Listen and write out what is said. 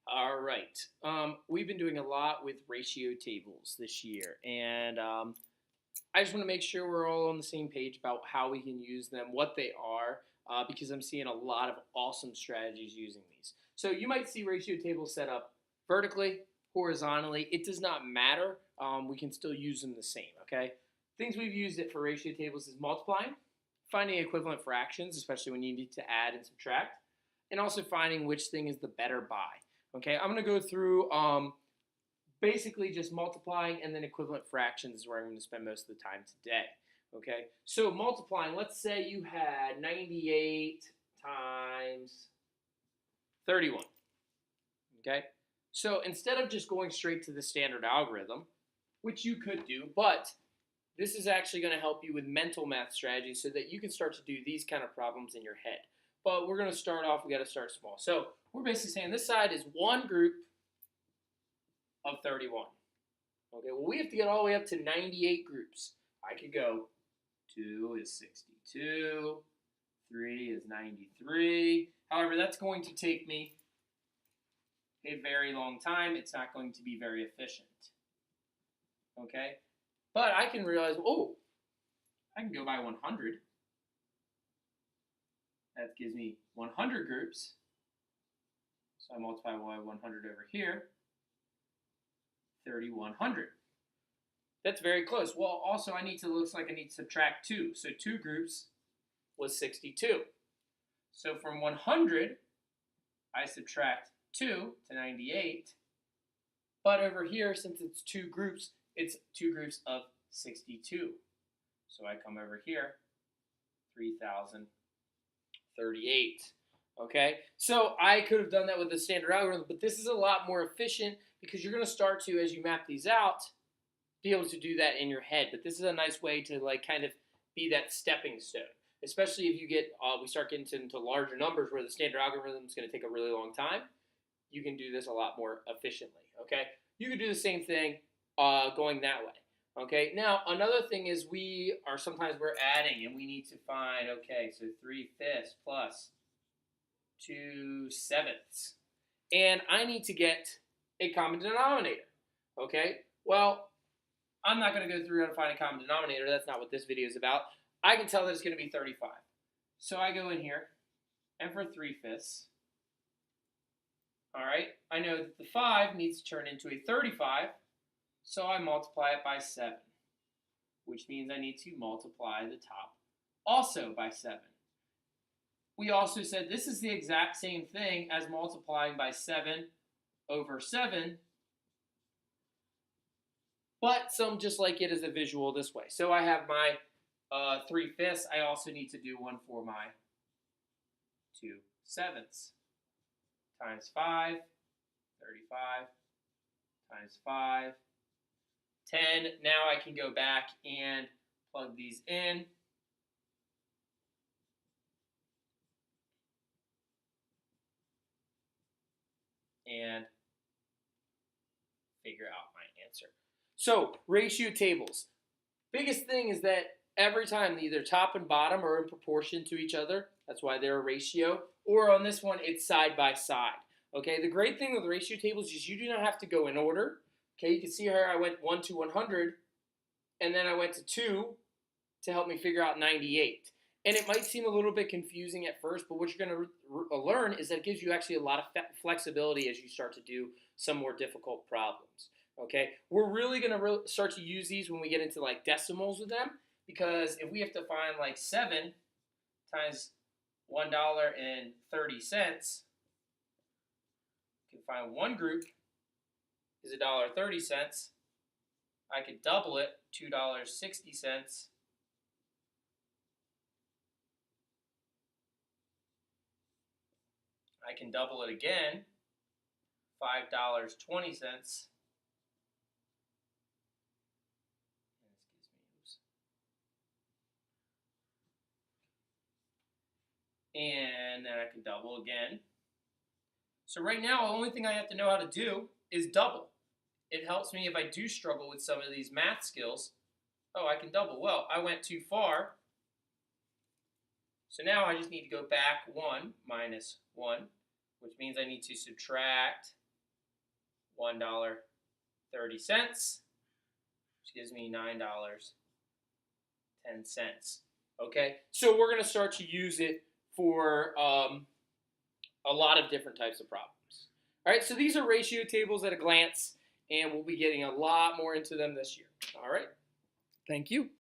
All right. We've been doing a lot with ratio tables this year, and I just want to make sure we're all on the same page about how we can use them, what they are, because I'm seeing a lot of awesome strategies using these. So you might see ratio tables set up vertically, horizontally. It does not matter. We can still use them the same, okay? Things we've used it for ratio tables is multiplying, finding equivalent fractions, especially when you need to add and subtract, and also finding which thing is the better buy. Okay, I'm going to go through basically just multiplying and then equivalent fractions is where I'm going to spend most of the time today. Okay, so multiplying, let's say you had 98 times 31. Okay, so instead of just going straight to the standard algorithm, which you could do, but this is actually going to help you with mental math strategies so that you can start to do these kind of problems in your head. But we're going to start off, we got to start small. So we're basically saying this side is one group of 31. Okay, well, we have to get all the way up to 98 groups. I could go 2 is 62, 3 is 93. However, that's going to take me a very long time. It's not going to be very efficient. Okay, but I can realize, oh, I can go by 100. That gives me 100 groups. So I multiply by 100 over here, 3,100. That's very close. Well, also looks like I need to subtract 2. So 2 groups was 62. So from 100, I subtract 2 to 98. But over here, since it's 2 groups of 62. So I come over here, 3,038. Okay, so I could have done that with the standard algorithm, but this is a lot more efficient because you're going to start to, as you map these out, be able to do that in your head. But this is a nice way to kind of be that stepping stone, especially if you get we start getting into larger numbers where the standard algorithm is going to take a really long time. You can do this a lot more efficiently. Okay, you can do the same thing going that way. Okay, now another thing is sometimes we're adding and we need to find, okay, so 3/5 plus 2/7. And I need to get a common denominator. Okay, well, I'm not going to go through how to find a common denominator. That's not what this video is about. I can tell that it's going to be 35. So I go in here, and for 3/5, all right, I know that the 5 needs to turn into a 35, so I multiply it by 7, which means I need to multiply the top also by 7. We also said this is the exact same thing as multiplying by 7 over 7, but some just like it as a visual this way. So I have my 3/5. I also need to do one for my 2/7 times 5, 35 times 5, 10. Now I can go back and plug these in. And figure out my answer. So ratio tables. Biggest thing is that every time either top and bottom are in proportion to each other. That's why they're a ratio. Or on this one, it's side by side. Okay, the great thing with ratio tables is you do not have to go in order. Okay, you can see here I went 1 to 100, and then I went to 2 to help me figure out 98. And it might seem a little bit confusing at first, but what you're going to learn is that it gives you actually a lot of flexibility as you start to do some more difficult problems. Okay, we're really going to start to use these when we get into decimals with them, because if we have to find 7 times $1.30, you can find one group is $1.30. I could double it, $2.60. I can double it again, $5.20. And then I can double again. So right now, the only thing I have to know how to do is double. It helps me if I do struggle with some of these math skills. Oh, I can double. Well, I went too far. So now I just need to go back 1 minus 1, which means I need to subtract $1.30, which gives me $9.10. Okay, so we're going to start to use it for a lot of different types of problems. All right, so these are ratio tables at a glance, and we'll be getting a lot more into them this year. All right, thank you.